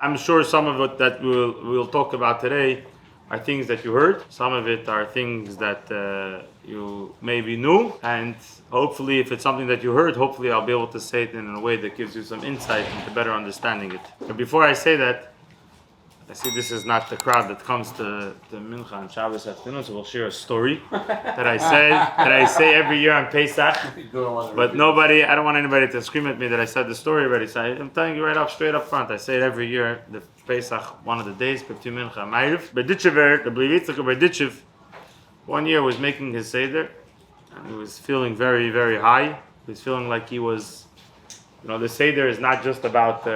I'm sure some of it that we'll talk about today are things that you heard. Some of it are things that you maybe knew, and hopefully if it's something that you heard, hopefully I'll be able to say it in a way that gives you some insight into better understanding it. But before I say that, I see this is not the crowd that comes to Mincha on Shabbos afternoon, so we'll share a story that I say every year on Pesach. But nobody, I don't want anybody to scream at me that I said the story already. So I'm telling you straight up front. I say it every year, the Pesach, one of the days, B'Pti Mincha Ma'ariv. Lubavitcher Rebbe, the Lubavitcher Rebbe, one year was making his Seder, and he was feeling very, very high. He was feeling like he was, the Seder is not just about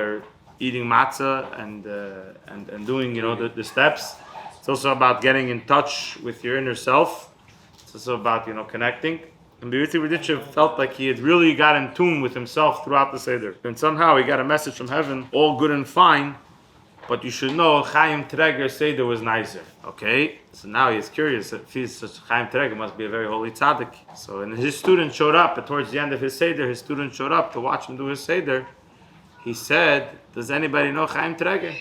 eating matzah and doing the steps. It's also about getting in touch with your inner self. It's also about connecting. And Lubavitcher Rebbe felt like he had really got in tune with himself throughout the Seder. And somehow he got a message from heaven, all good and fine, but you should know Chaim Treger Seder was nicer. Okay, so now he's curious. If he's such Chaim Treger, must be a very holy tzaddik. So and his student showed up, and towards the end of his Seder, his student showed up to watch him do his Seder. He said, does anybody know Chaim Treger?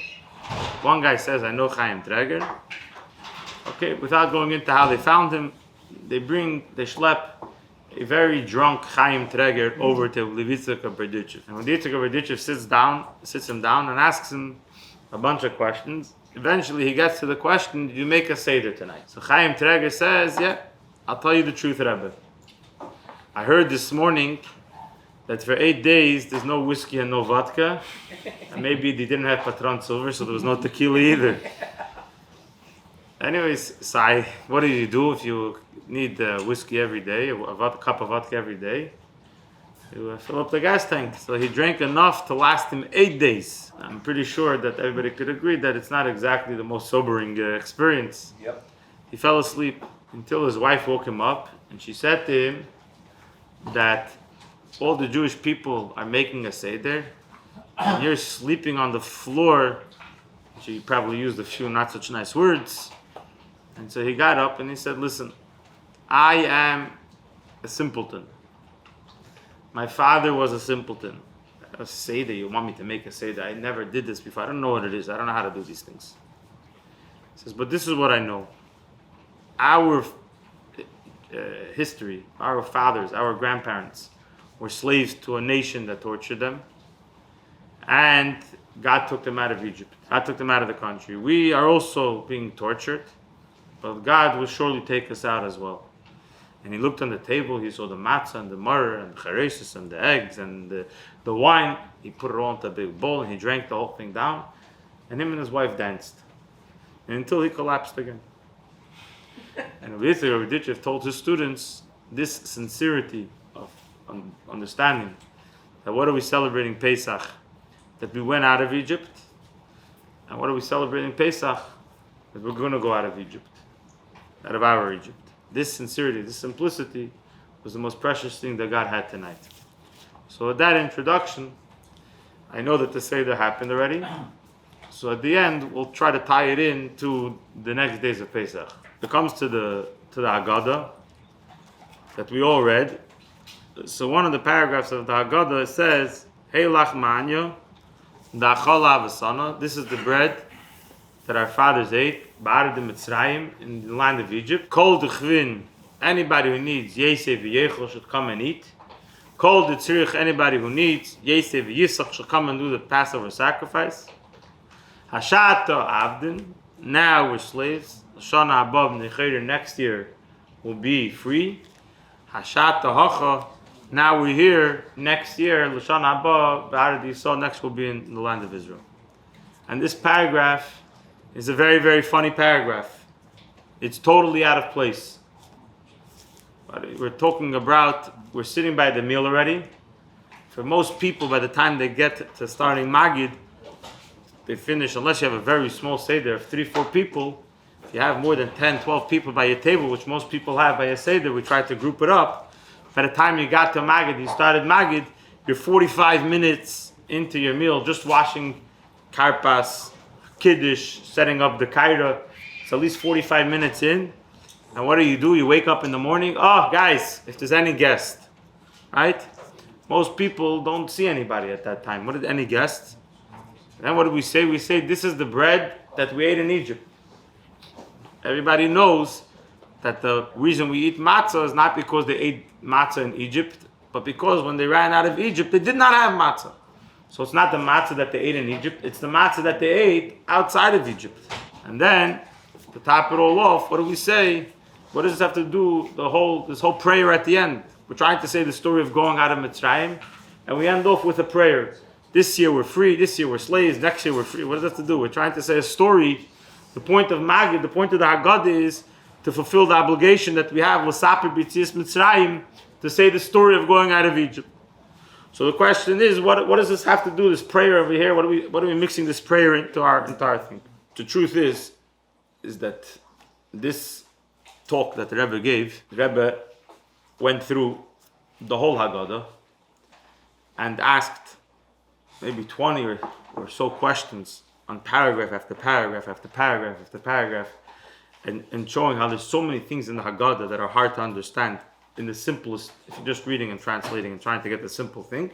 One guy says, I know Chaim Treger. Okay, without going into how they found him, they schlep a very drunk Chaim Treger over to Lubavitcher Rebbe. And when Lubavitcher Rebbe sits him down and asks him a bunch of questions, eventually he gets to the question, did you make a Seder tonight? So Chaim Treger says, yeah, I'll tell you the truth, Rebbe. I heard this morning that for 8 days there's no whiskey and no vodka, and maybe they didn't have Patron Silver, so there was no tequila either. Anyways, so what do you do if you need whiskey every day, a cup of vodka every day? You fill up the gas tank. So he drank enough to last him 8 days. I'm pretty sure that everybody could agree that it's not exactly the most sobering experience. Yep. He fell asleep until his wife woke him up, and she said to him that all the Jewish people are making a Seder, and you're sleeping on the floor. She probably used a few not such nice words. And so he got up and he said, listen, I am a simpleton. My father was a simpleton. A Seder, you want me to make a Seder? I never did this before. I don't know what it is. I don't know how to do these things. He says, but this is what I know. Our history, our fathers, our grandparents were slaves to a nation that tortured them. And God took them out of Egypt. God took them out of the country. We are also being tortured, but God will surely take us out as well. And he looked on the table, he saw the matzah and the maror and the charesis and the eggs and the wine. He put it all into a big bowl and he drank the whole thing down. And him and his wife danced. And until he collapsed again. And Lubavitcher Rebbe told his students this sincerity of understanding that what are we celebrating Pesach? That we went out of Egypt. And what are we celebrating Pesach? That we're going to go out of Egypt. Out of our Egypt. This sincerity, this simplicity was the most precious thing that God had tonight. So with that introduction, I know that the Seder happened already. So at the end, we'll try to tie it in to the next days of Pesach. It comes to the Haggadah that we all read. So one of the paragraphs of the Haggadah says, Hey lach ma'anya, da'achal avasana. This is the bread that our fathers ate, Ba'ared Mitzrayim, in the land of Egypt. Kol d'chvin, anybody who needs Yeseh v'yechol should come and eat. Kol d'tzirich, anybody who needs Yeseh v'yisach should come and do the Passover sacrifice. Hashata avdin, now we're slaves. Shana above nechayer, next year will be free. Hashata hacha, now we're here. Next year, L'shana above, Ba'ared Yisrael, next will be in the land of Israel. And this paragraph is a very, very funny paragraph. It's totally out of place. But we're sitting by the meal already. For most people, by the time they get to starting Magid, they finish, unless you have a very small Seder of 3-4 people. If you have more than 10-12 people by your table, which most people have by a Seder, we try to group it up. By the time you got to Magid, you started Magid, you're 45 minutes into your meal, just washing karpas, kiddush, setting up the kaira. It's at least 45 minutes in. And what do? You wake up in the morning. Oh, guys, if there's any guest, right? Most people don't see anybody at that time. What are any guests? Then what do we say? We say this is the bread that we ate in Egypt. Everybody knows that the reason we eat matzah is not because they ate matzah in Egypt, but because when they ran out of Egypt, they did not have matzah. So it's not the matzah that they ate in Egypt, it's the matzah that they ate outside of Egypt. And then, to top it all off, what do we say? What does this have to do, this whole prayer at the end? We're trying to say the story of going out of Mitzrayim, and we end off with a prayer. This year we're free, this year we're slaves, next year we're free. What does that have to do? We're trying to say a story. The point of Magid, the point of the Haggadah is to fulfill the obligation that we have, L'saper b'tzias Mitzrayim, to say the story of going out of Egypt. So the question is, what does this have to do, this prayer over here? What are we mixing this prayer into our entire thing? The truth is that this talk that the Rebbe gave, the Rebbe went through the whole Haggadah and asked maybe 20 or so questions on paragraph after paragraph after paragraph after paragraph, and showing how there's so many things in the Haggadah that are hard to understand in the simplest, if you're just reading and translating and trying to get the simple thing.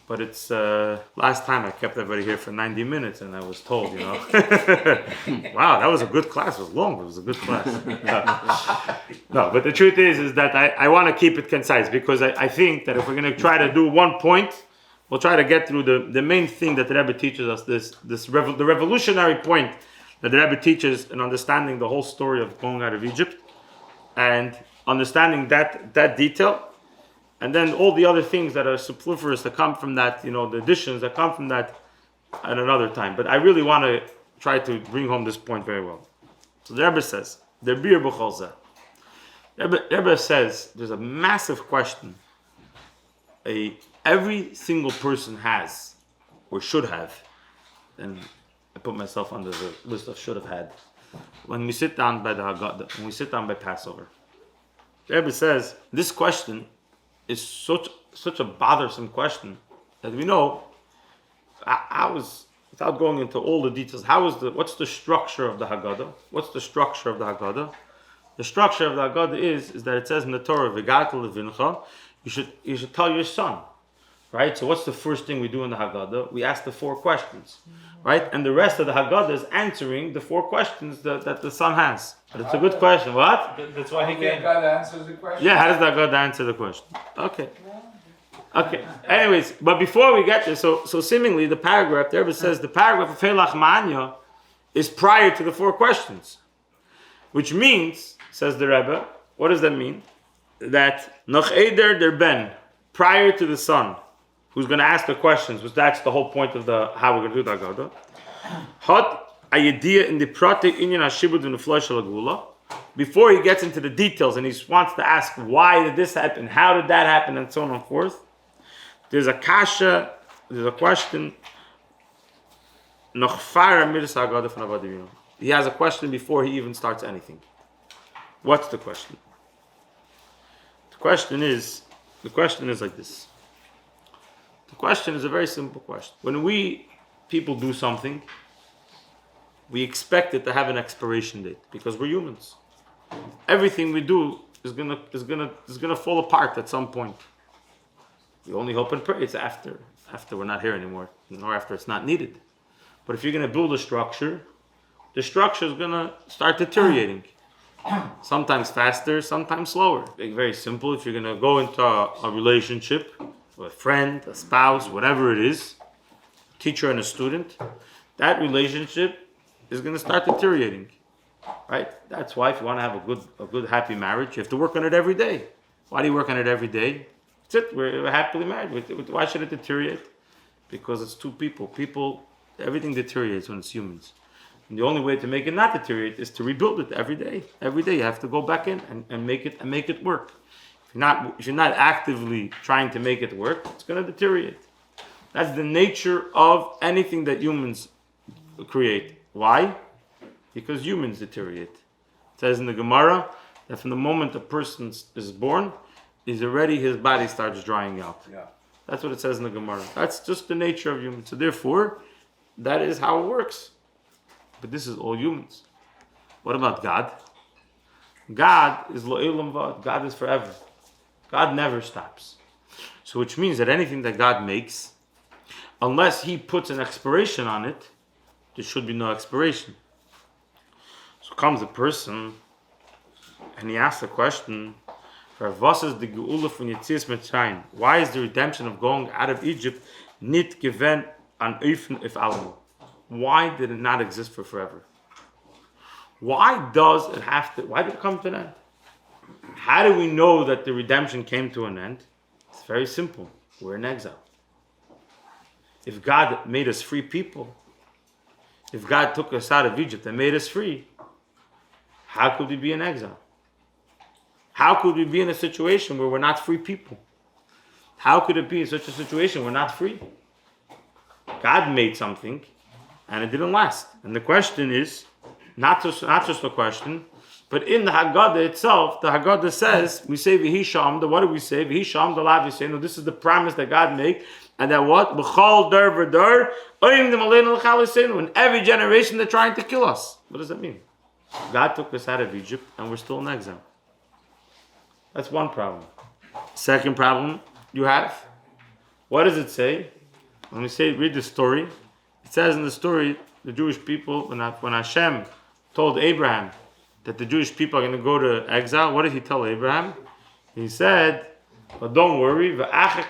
But it's, last time I kept everybody here for 90 minutes and I was told, wow, that was a good class. It was long, but it was a good class. No, but the truth is that I want to keep it concise, because I think that if we're going to try to do one point, we'll try to get through the main thing that the Rebbe teaches us, the revolutionary point that the Rebbe teaches in understanding the whole story of going out of Egypt and understanding that detail, and then all the other things that are superfluous that come from that, the additions that come from that at another time. But I really want to try to bring home this point very well. So the Rebbe says, the Rebbe says there's a massive question every single person has, or should have, and I put myself under the list of should have had, when we sit down by the Haggadah, when we sit down by Passover. The Rebbe says this question is such a bothersome question that we know without going into all the details, what's the structure of the Haggadah? What's the structure of the Haggadah? The structure of the Haggadah is that it says in the Torah, "V'gata levincha," you should tell your son, right? So what's the first thing we do in the Haggadah? We ask the 4 questions, right? And the rest of the Haggadah is answering the 4 questions that the son has. But it's a good question. What? That's why God answers the question. Yeah, how does the Haggadah answer the question? Okay. Anyways, but before we get there, so seemingly the paragraph, the Rebbe says the paragraph of Helach Manya is prior to the 4 questions. Which means, says the Rebbe, what does that mean? That Noch Eder der Ben, prior to the son, who's going to ask the questions, which that's the whole point of how we're going to do the Haggadah, Hot Ayediyah in the Pratik Inyan HaShibud in the Flesh Gula, before he gets into the details and he wants to ask why did this happen, how did that happen, and so on and forth, there's a kasha, there's a question. He has a question before he even starts anything. What's the question? The question is like this. The question is a very simple question. When people do something, we expect it to have an expiration date because we're humans. Everything we do is gonna fall apart at some point. We only hope and pray it's after we're not here anymore, or after it's not needed. But if you're gonna build a structure, the structure is gonna start deteriorating. Sometimes faster, sometimes slower. Very simple. If you're gonna go into a relationship with a friend, a spouse, whatever it is, teacher and a student, that relationship is going to start deteriorating, right? That's why if you want to have a good happy marriage, you have to work on it every day. Why do you work on it every day? That's it. We're happily married. Why should it deteriorate? Because it's 2 people. Everything deteriorates when it's humans. And the only way to make it not deteriorate is to rebuild it every day. Every day you have to go back in and make it work. If you're not actively trying to make it work, it's going to deteriorate. That's the nature of anything that humans create. Why? Because humans deteriorate. It says in the Gemara that from the moment a person is born, his body starts drying out. Yeah. That's what it says in the Gemara. That's just the nature of humans. So therefore, that is how it works. But this is all humans. What about God? God is lo'elam va'ad. God is forever. God never stops. So which means that anything that God makes, unless he puts an expiration on it, there should be no expiration. So comes a person and he asks the question, why is the redemption of going out of Egypt nicht given an Öfen if allem? Why did it not exist for forever? Why did it come to an end? How do we know that the redemption came to an end? It's very simple. We're in exile. If God made us free people, if God took us out of Egypt and made us free, how could we be in exile? How could we be in a situation where we're not free people? How could it be in such a situation we're not free? God made something and it didn't last. And the question is, not just a question, but in the Haggadah itself, the Haggadah says, we say V'hi Shamda, what do we say? V'hi Shamda Lav Yisenu, this is the promise that God made, and that what? B'chol dar v'dar, oyim dem aleinu l'chal Yisenu, in every generation they're trying to kill us. What does that mean? God took us out of Egypt and we're still in exile. That's one problem. Second problem you have, what does it say? When we say, read the story, it says in the story, the Jewish people, when Hashem told Abraham that the Jewish people are going to go to exile, what did he tell Abraham? He said, but don't worry, they're going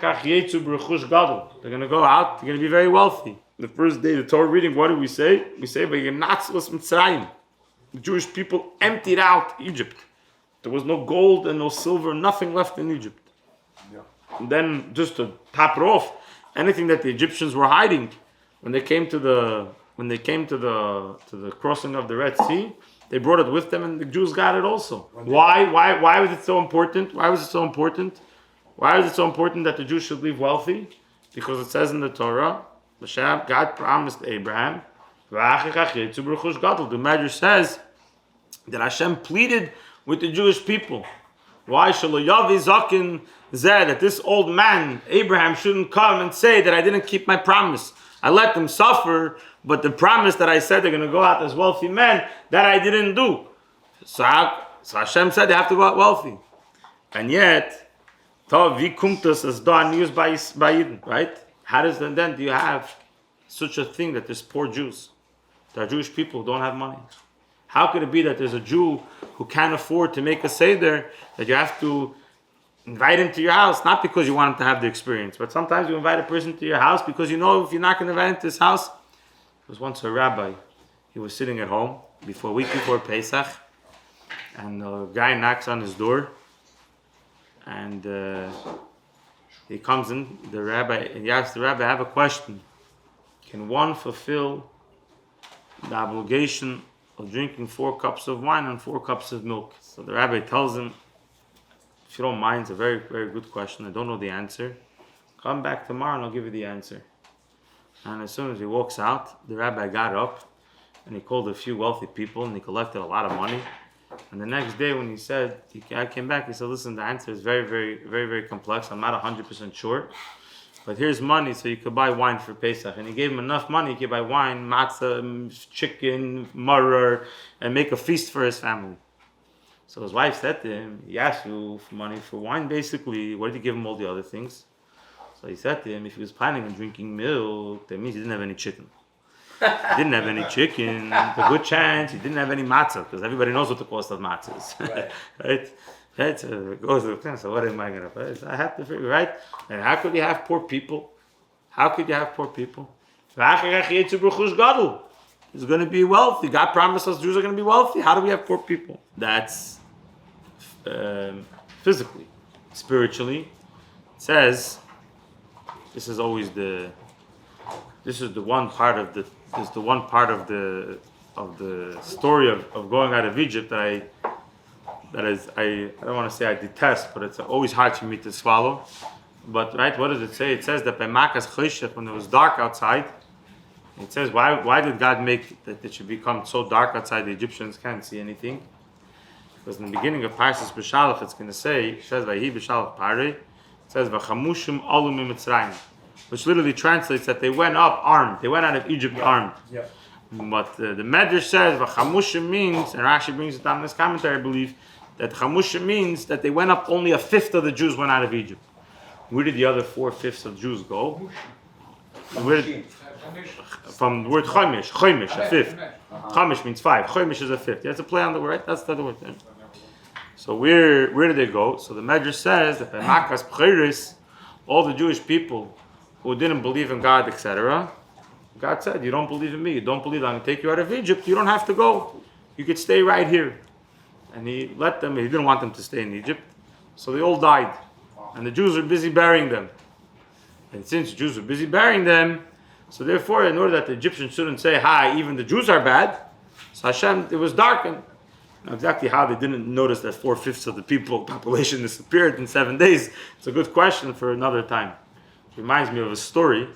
to go out, they're going to be very wealthy. The first day, the Torah reading, what do we say? We say, the Jewish people emptied out Egypt. There was no gold and no silver, nothing left in Egypt. Yeah. And then, just to top it off, anything that the Egyptians were hiding, when they came to the crossing of the Red Sea, they brought it with them, and the Jews got it also. Why was it so important? Why was it so important? Why is it so important that the Jews should leave wealthy? Because it says in the Torah, God promised Abraham, the Medrash says that Hashem pleaded with the Jewish people. Why that this old man, Abraham, shouldn't come and say that I didn't keep my promise. I let them suffer, but the promise that I said they're going to go out as wealthy men, that I didn't do. So Hashem said they have to go out wealthy. And yet, wie kommt das as da news by Eden, right? How does then do you have such a thing that there's poor Jews? There are Jewish people who don't have money. How could it be that there's a Jew who can't afford to make a seder, that you have to invite him to your house, not because you want him to have the experience, but sometimes you invite a person to your house because you know if you're not going to invite him to his house. There was once a rabbi, he was sitting at home a week before Pesach, and a guy knocks on his door, and he comes in, the rabbi, and he asks the rabbi, I have a question. Can one fulfill the obligation of drinking 4 cups of wine and 4 cups of milk? So the rabbi tells him, if you don't mind, it's a very, very good question. I don't know the answer. Come back tomorrow and I'll give you the answer. And as soon as he walks out, the rabbi got up and he called a few wealthy people and he collected a lot of money. And the next day when I came back, he said, listen, the answer is very, very, very, very complex. I'm not 100% sure. But here's money so you could buy wine for Pesach. And he gave him enough money, he could buy wine, matzah, chicken, maror, and make a feast for his family. So his wife said to him, he asked you for money for wine, basically. What did you give him all the other things? So he said to him, if he was planning on drinking milk, that means he didn't have any chicken. He didn't have any chicken. There's a good chance he didn't have any matzah, because everybody knows what the cost of matzah is. Right? Right? So it goes to the so what am I going to pay? I have to figure, right? And how could you have poor people? How could you have poor people? It's going to be wealthy. God promised us Jews are going to be wealthy. How do we have poor people? That's physically. Spiritually, it says this is the one part of the story of going out of Egypt that I don't want to say I detest, but it's always hard for me to swallow. But right, what does it say? It says that by Makas Choshech, when it was dark outside, it says why did God make that it should become so dark outside the Egyptians can't see anything? Because in the beginning of Parshas B'Shalach, it's going to say, it says Vayhi B'Shalach Parei, it says V'chamushim Alu Mitzrayim, which literally translates that they went up armed. They went out of Egypt armed. Yeah. But the Medrash says V'chamushim means, and Rashi brings it down in this commentary, I believe, that Chamushim means that they went up, only 1/5 of the Jews went out of Egypt. Where did the other 4/5 of Jews go? From the word chomish, a fifth. Chomish means 5. Chomish is a fifth. That's a play on the word, right? That's the word. Yeah. So where did they go? So the Medrash says that by Makas B'chiris, all the Jewish people who didn't believe in God, etc., God said, you don't believe in me, you don't believe I'm going to take you out of Egypt, you don't have to go. You could stay right here. And he let them, he didn't want them to stay in Egypt. So they all died. And the Jews were busy burying them. And since the Jews were busy burying them, so therefore, in order that the Egyptians shouldn't say, hi, even the Jews are bad, so Hashem, it was darkened. Now, exactly how they didn't notice that 4/5 of the population disappeared in 7 days, it's a good question for another time. It reminds me of a story,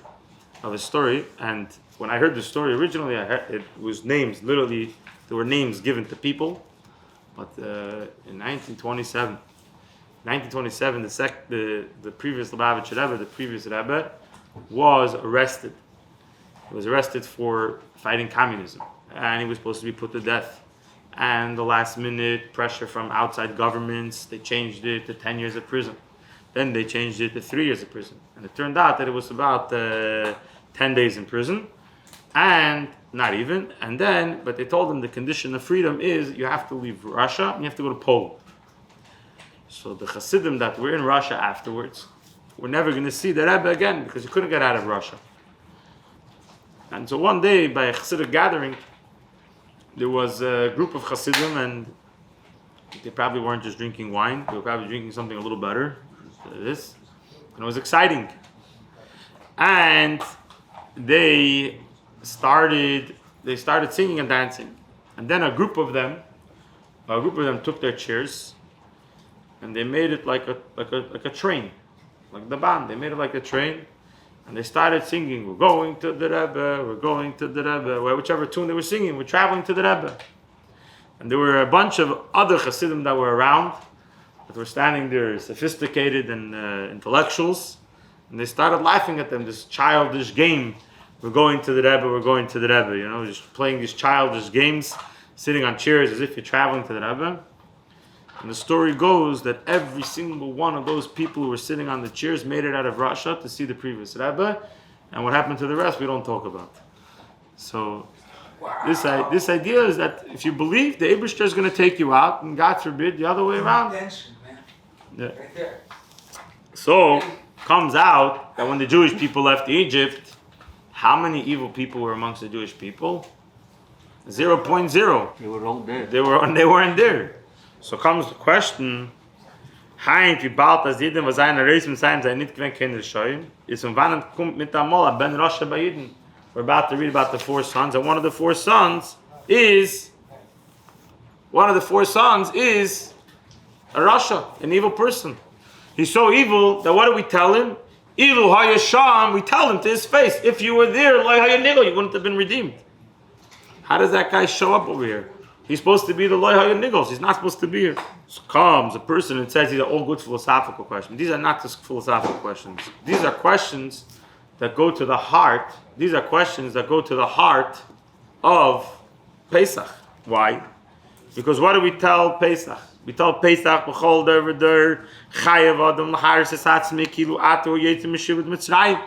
and when I heard the story originally, it was names, literally, there were names given to people, but in 1927, the previous Lubavitcher Rebbe, the previous Rebbe, was arrested. He was arrested for fighting communism, and he was supposed to be put to death. And the last minute pressure from outside governments, they changed it to 10 years of prison. Then they changed it to 3 years of prison. And it turned out that it was about 10 days in prison, and not even. And then, but they told him the condition of freedom is you have to leave Russia and you have to go to Poland. So the Hasidim that were in Russia afterwards were never going to see the Rebbe again because he couldn't get out of Russia. And so one day, by a Hasidic gathering, there was a group of Hasidim, and they probably weren't just drinking wine. They were probably drinking something a little better. This, and it was exciting. And they started singing and dancing. And then a group of them took their chairs, and they made it like a train, like the band. They made it like a train, and they started singing, "We're going to the Rebbe, we're going to the Rebbe," whichever tune they were singing, "We're traveling to the Rebbe." And there were a bunch of other Hasidim that were around, that were standing there, sophisticated and intellectuals, and they started laughing at them, this childish game. We're going to the Rebbe, we're going to the Rebbe, just playing these childish games, sitting on chairs as if you're traveling to the Rebbe. And the story goes that every single one of those people who were sitting on the chairs made it out of Russia to see the previous Rebbe, and what happened to the rest we don't talk about. So this idea is that if you believe, the Eibishter is going to take you out, and God forbid the other way around. Yeah. So comes out that when the Jewish people left Egypt, how many evil people were amongst the Jewish people? 0.0. They were all there. They weren't there. So comes the question: Hein wie bald as jeden was einer Reis mit sein nicht gewen kennen scheuen ist wann kommt mit einmal ben Rasha bei jeden. We're about to read about the 4 sons, and one of the 4 sons is a Rasha, an evil person. He's so evil that what do we tell him? Ilu hayasham, we tell him to his face, if you were there, loy hayanigol, you wouldn't have been redeemed. How does that guy show up over here? He's supposed to be the loy hayanigol. He's not supposed to be here. So comes a person and says these are all good philosophical questions. These are not just philosophical questions. These are questions that go to the heart. These are questions that go to the heart of Pesach. Why? Because what do we tell Pesach? We tell Pesach, b'chol der v'der, chayav adam l'haris esatzmi kilu atu yetzim meshivut mitzrayim.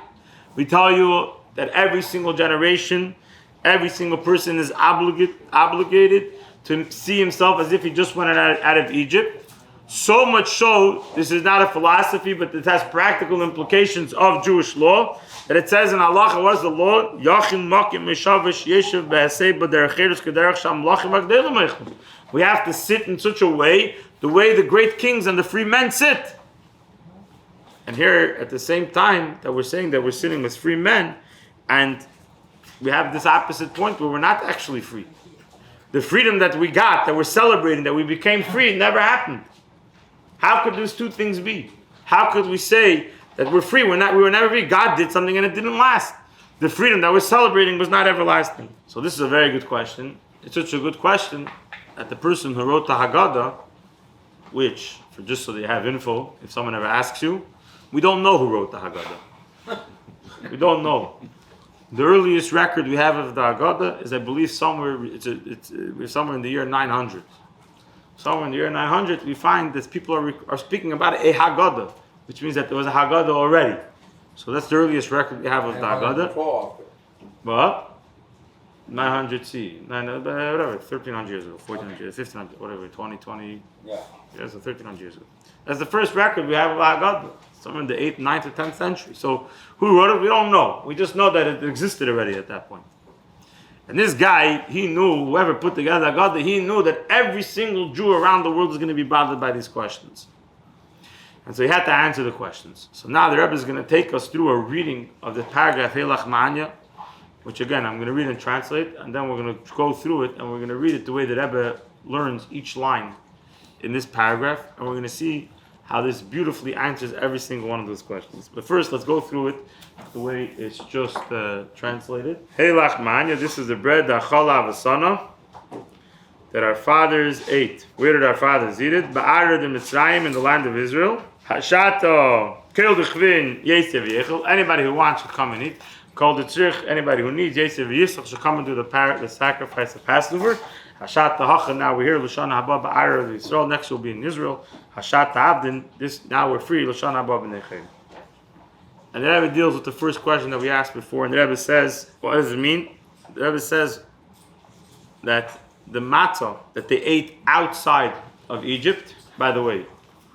We tell you that every single generation, every single person is obligated to see himself as if he just went out of Egypt. So much so, this is not a philosophy, but it has practical implications of Jewish law. That it says in Allah, what is the law? We have to sit in such a way, the way the great kings and the free men sit. And here, at the same time that we're saying that we're sitting as free men, and we have this opposite point where we're not actually free. The freedom that we got, that we're celebrating, that we became free, never happened. How could those two things be? How could we say that we're free? We were never free. God did something and it didn't last. The freedom that we're celebrating was not everlasting. So this is a very good question. It's such a good question that the person who wrote the Haggadah, which, just so that you have info, if someone ever asks you, we don't know who wrote the Haggadah. We don't know. The earliest record we have of the Haggadah is, I believe, somewhere we're somewhere in the year 900. Somewhere in the year 900, we find that people are speaking about a Haggadah, which means that there was a Haggadah already. So that's the earliest record we have of the Haggadah. But 900 C, whatever, 1300 years ago, 1400 years, 1500, whatever, 20, yeah, so 1300 years ago. That's the first record we have of Haggadah, somewhere in the 8th, 9th, or 10th century. So who wrote it? We don't know. We just know that it existed already at that point. And this guy, he knew, whoever put together Haggadah, he knew that every single Jew around the world is going to be bothered by these questions. And so he had to answer the questions. So now the Rebbe is going to take us through a reading of the paragraph Heilach Ma'anya, which again I'm going to read and translate, and then we're going to go through it, and we're going to read it the way the Rebbe learns each line in this paragraph, and we're going to see how this beautifully answers every single one of those questions. But first, let's go through it the way it's just translated. Heilach Ma'anya, this is the bread, the challah v'sana, that our fathers ate. Where did our fathers eat it? Ba'ared in Mitzrayim, in the land of Israel. Hashato, kel d'chvin, yesev yechel. Anybody who wants should come and eat. Kol d'tzrich, anybody who needs, yesev yisach, should come and do the sacrifice of Passover. Hashat hacha, now we're here, L'shana haba ba'ared of Israel. Next we'll be in Israel. Hashat ha'avdin, this, now we're free, L'shana haba b'nechem. And the Rebbe deals with the first question that we asked before, and the Rebbe says, what does it mean? The Rebbe says that the matzah that they ate outside of Egypt, by the way,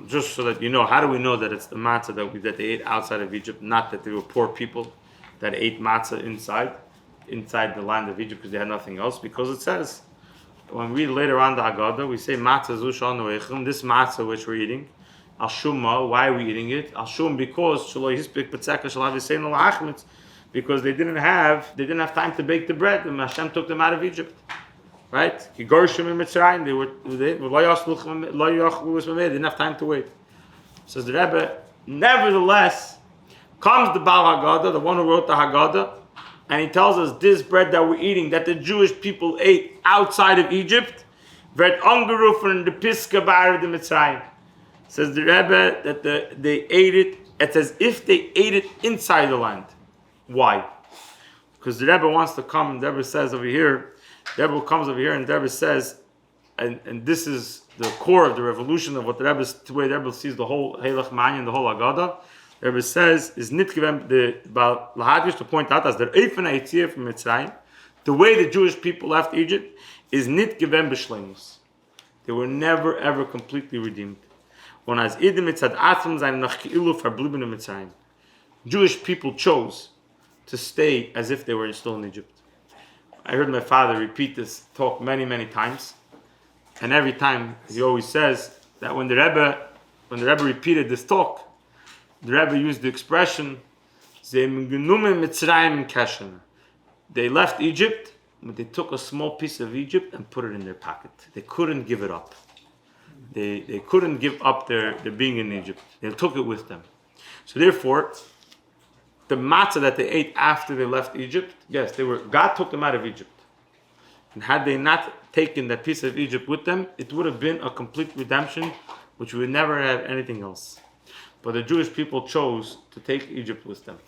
just so that you know, how do we know that it's the matzah that they ate outside of Egypt, not that they were poor people that ate matzah inside the land of Egypt because they had nothing else? Because it says, when we read later on the Haggadah, we say matzah zu shal noechem, this matzah which we're eating, al shumma, why are we eating it? Al shum, because shelo yispik b'tzeka shel haviseinu la'achmitz, because they didn't have time to bake the bread, and Hashem took them out of Egypt. Right? They didn't have time to wait. Says the Rebbe, nevertheless, comes the Baal Haggadah, the one who wrote the Haggadah, and he tells us this bread that we're eating, that the Jewish people ate outside of Egypt, says the Rebbe that they ate it, it's as if they ate it inside the land. Why? Because the Rebbe wants to come, the Rebbe says over here, the Rebbe comes over here and the Rebbe says, and this is the core of the revolution of what the way the Rebbe sees the whole Heilach Ma'anya and the whole Haggadah. The Rebbe says, is nit givem the Lahadish to point out as the Eifen Ha'yitziyah from Mitzrayim, the way the Jewish people left Egypt is nit givem b'shleimus. They were never ever completely redeemed. When as idim mitzad atzum zayin nach keilu verblieben in Mitzrayim, Jewish people chose to stay as if they were still in Egypt. I heard my father repeat this talk many, many times, and every time he always says that when the Rebbe repeated this talk, the Rebbe used the expression, they left Egypt, but they took a small piece of Egypt and put it in their pocket. They couldn't give it up. They couldn't give up their being in Egypt. They took it with them. So therefore, the matzah that they ate after they left Egypt, yes, God took them out of Egypt. And had they not taken that piece of Egypt with them, it would have been a complete redemption, which we would never have anything else. But the Jewish people chose to take Egypt with them.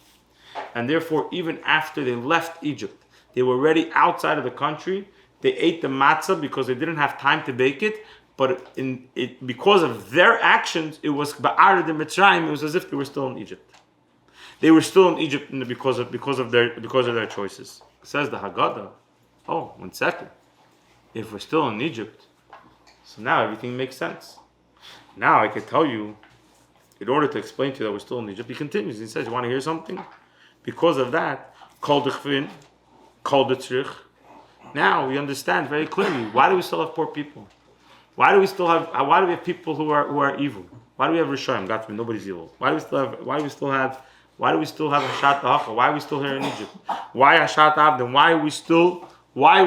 And therefore, even after they left Egypt, they were already outside of the country. They ate the matzah because they didn't have time to bake it. But because of their actions, it was ba'ared in Mitzrayim. It was as if they were still in Egypt. They were still in Egypt because of their choices. It says the Haggadah. Oh, 1 second. If we're still in Egypt, so now everything makes sense. Now I can tell you, in order to explain to you that we're still in Egypt, he continues. He says, "You want to hear something? Because of that, kol d'chvin, kol d'tzrich." Now we understand very clearly why do we still have poor people? Why do we have people who are evil? Why do we have Rishayim? God forbid, nobody's evil. Why do we still have Hashat Hacha? Why are we still here in Egypt? Why Hashat Abdin? Why are we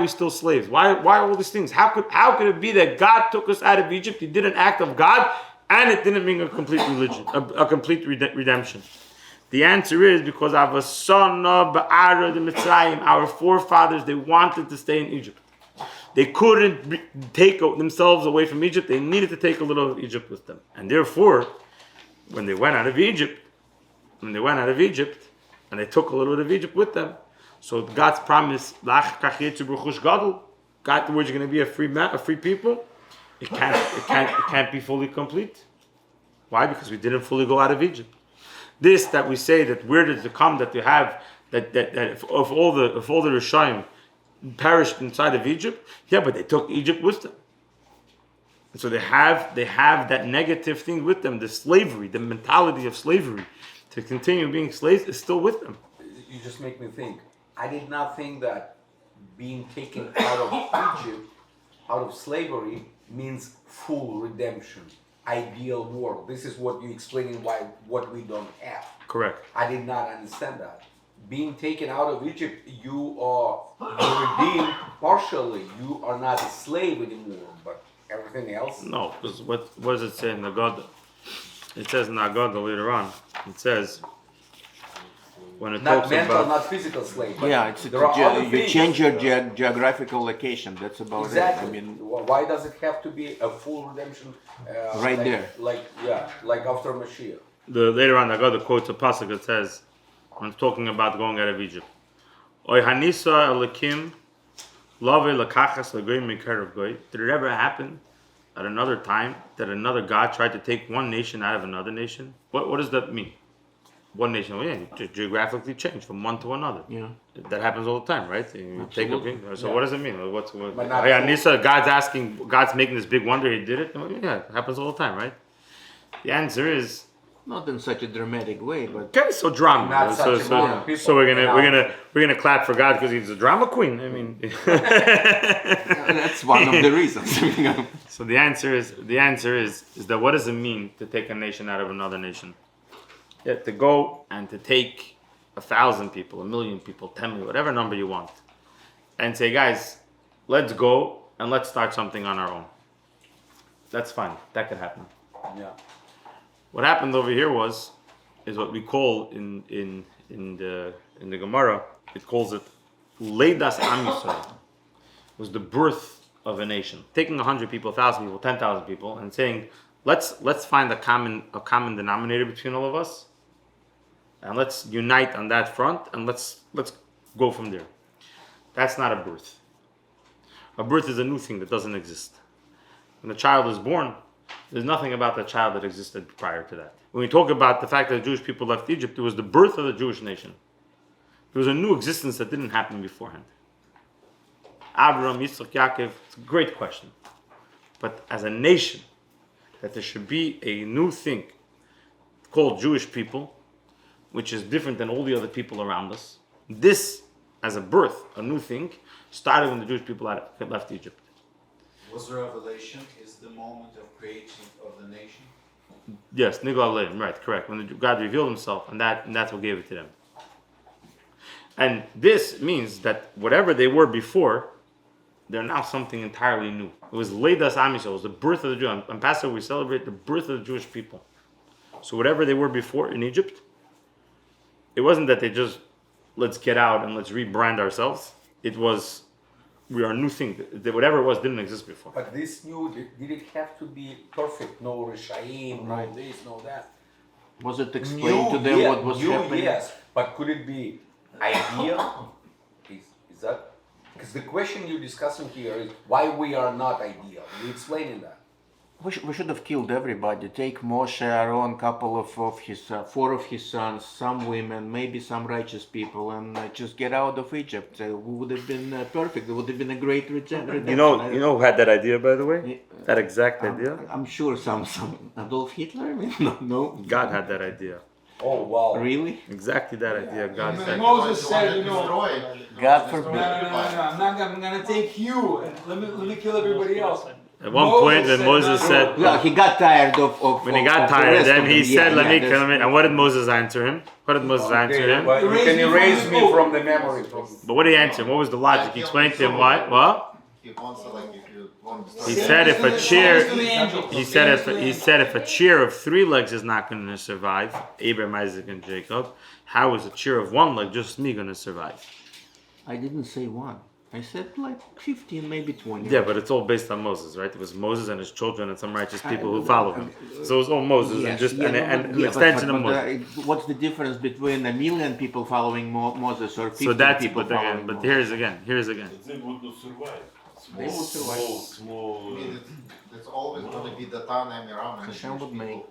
still slaves? Why all these things? How could it be that God took us out of Egypt? He did an act of God, and it didn't mean a complete religion, a complete redemption. The answer is because Avasana Ba'ara the Mitzrayim, our forefathers, they wanted to stay in Egypt. They couldn't take themselves away from Egypt. They needed to take a little of Egypt with them. And therefore, when they went out of Egypt, and they took a little bit of Egypt with them, so God's promise, God, the words you're going to be a free people, it can't be fully complete. Why? Because we didn't fully go out of Egypt. This that we say that where did it come that you have that if all the Rishayim perished inside of Egypt, yeah, but they took Egypt with them. And so they have that negative thing with them, the slavery, the mentality of slavery, to continue being slaves is still with them. You just make me think. I did not think that being taken out of Egypt, out of slavery, means full redemption, ideal world. This is what you explaining what we don't have. Correct. I did not understand that. Being taken out of Egypt, you're redeemed partially. You are not a slave anymore, but everything else. No, because what does it say in the Haggadah? It says in the Haggadah later on. It says when it Not talks mental, about not physical slave. But Yeah, it's there are other you things. change your geographical location. That's about Exactly. it. I mean, Why does it have to be a full redemption? Right like, there. Like after Mashiach. later on the Haggadah quotes a pasuk that says when it's talking about going out of Egypt. Oy hanisa elakim lave lakachas lagoy mikarev goy. Did it ever happen at another time that another God tried to take one nation out of another nation? What does that mean? One nation, well, yeah, you geographically change from one to another. Yeah. That happens all the time, right? You take so what does it mean? But not Nisa, God's making this big wonder he did it? Well, yeah, it happens all the time, right? The answer is not in such a dramatic way, but okay, so drama. Not such a moment. People So we're now- gonna clap for God because he's a drama queen. I mean, that's one of the reasons. so the answer is that what does it mean to take a nation out of another nation? Yeah, to go and to take 1,000 people, 1,000,000 people, 10 million, whatever number you want, and say, guys, let's go and let's start something on our own. That's fine. That could happen. Yeah. What happened over here is what we call in the Gemara. It calls it Leidas Am Yisrael. Was the birth of a nation. Taking 100 people, 1,000 people, 10,000 people, and saying, let's find a common denominator between all of us, and let's unite on that front, and let's go from there. That's not a birth. A birth is a new thing that doesn't exist. When a child is born, there's nothing about that child that existed prior to that. When we talk about the fact that the Jewish people left Egypt, it was the birth of the Jewish nation. There was a new existence that didn't happen beforehand. Abraham, Yitzchak, Yaakov, it's a great question. But as a nation, that there should be a new thing called Jewish people, which is different than all the other people around us. This, as a birth, a new thing, started when the Jewish people left Egypt. Was revelation is the moment of creation of the nation? Yes, Nigla Leim, right, correct. When God revealed himself, and that's what gave it to them. And this means that whatever they were before, they're now something entirely new. It was Leidas Am Yisrael, it was the birth of the Jew. On Passover, we celebrate the birth of the Jewish people. So whatever they were before in Egypt, it wasn't that they just, let's get out and let's rebrand ourselves. It was, we are a new thing. Whatever it was didn't exist before. But this new, did it have to be perfect? No Rishaim, no this, no that. was it explained to them what was happening? Yes, but could it be ideal? Is that? Because the question you're discussing here is why we are not ideal. You explaining that. We should have killed everybody. Take Moshe, Aaron, couple of his, 4 of his sons, some women, maybe some righteous people, and just get out of Egypt. We would have been perfect. It would have been a great redemption. You know who had that idea, by the way? Yeah. That exact idea? I'm sure some Adolf Hitler. I mean, no. God had that idea. Oh wow! Really? Exactly that idea. God said. Moses said, God no, forbid. I'm gonna take you and let me kill everybody else. At one point, when Moses said, Well, he got tired of when he got of the tired, rest then of he them. said, Yeah, "Let me that's- kill him." And what did Moses answer him? What did Moses answer him? But you can erase me from the memory. But what did he answer him? What was the logic? He explained to him why. What? He wants to, like, if you want to He start- said if a chair, he said said if a chair of 3 legs is not going to survive, Abraham, Isaac, and Jacob, how is a chair of 1 leg, just me, going to survive? I didn't say 1. I said like 15, maybe 20. Yeah, but it's all based on Moses, right? It was Moses and his children and some righteous people who follow him. So it was all Moses and just an extension of Moses. What's the difference between 1 million people following Moses or 15 So that's people but following again, but Moses? here's again. They would not survive. I mean, it's always going to be the Tana Miram and the Hashem would Jewish people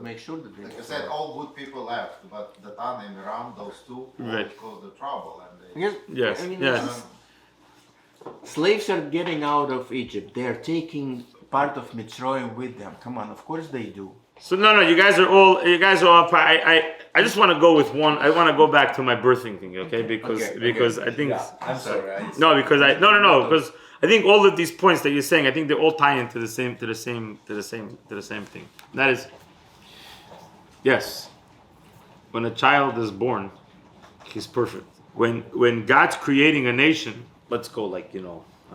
make sure that they. like I said, all good people left, but the Tana and Miram, those two, Right. caused the trouble, and they. Yes. Yes. Slaves are getting out of Egypt. They are taking part of Mitzrayim with them. Come on, of course they do. So no, you guys are all I just want to go with one. I want to go back to my birthing thing, okay? Because I think Yeah, I'm sorry. because I think all of these points that you're saying, I think they all tie into the same thing. That is, yes, when a child is born, he's perfect. When God's creating a nation, let's go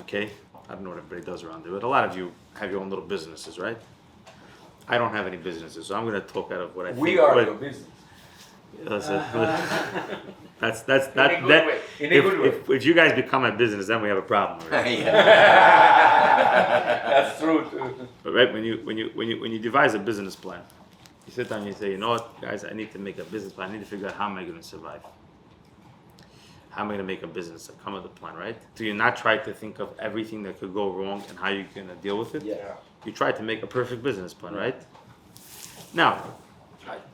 okay? I don't know what everybody does around there, but a lot of you have your own little businesses, right? I don't have any businesses, so I'm going to talk out of what I think. We are your business. That's In a good way. if you guys become a business, then we have a problem. Right? That's true too. But right when you devise a business plan, you sit down and you say, you know what, guys, I need to make a business plan. I need to figure out how am I going to survive. How am I going to make a business? Come with a plan, right? Do you not try to think of everything that could go wrong and how you're going to deal with it? Yeah. You try to make a perfect business plan, right? Now,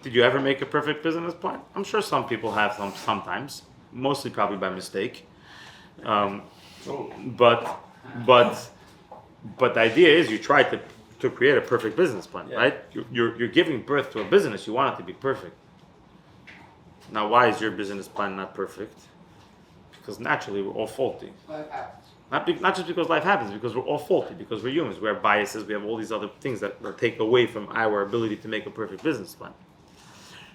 did you ever make a perfect business plan? I'm sure some people have sometimes, mostly probably by mistake. But the idea is you try to create a perfect business plan, right? You're giving birth to a business. You want it to be perfect. Now, why is your business plan not perfect? Because naturally we're all faulty. Not just because life happens, because we're all faulty, because we're humans, we have biases, we have all these other things that take away from our ability to make a perfect business plan.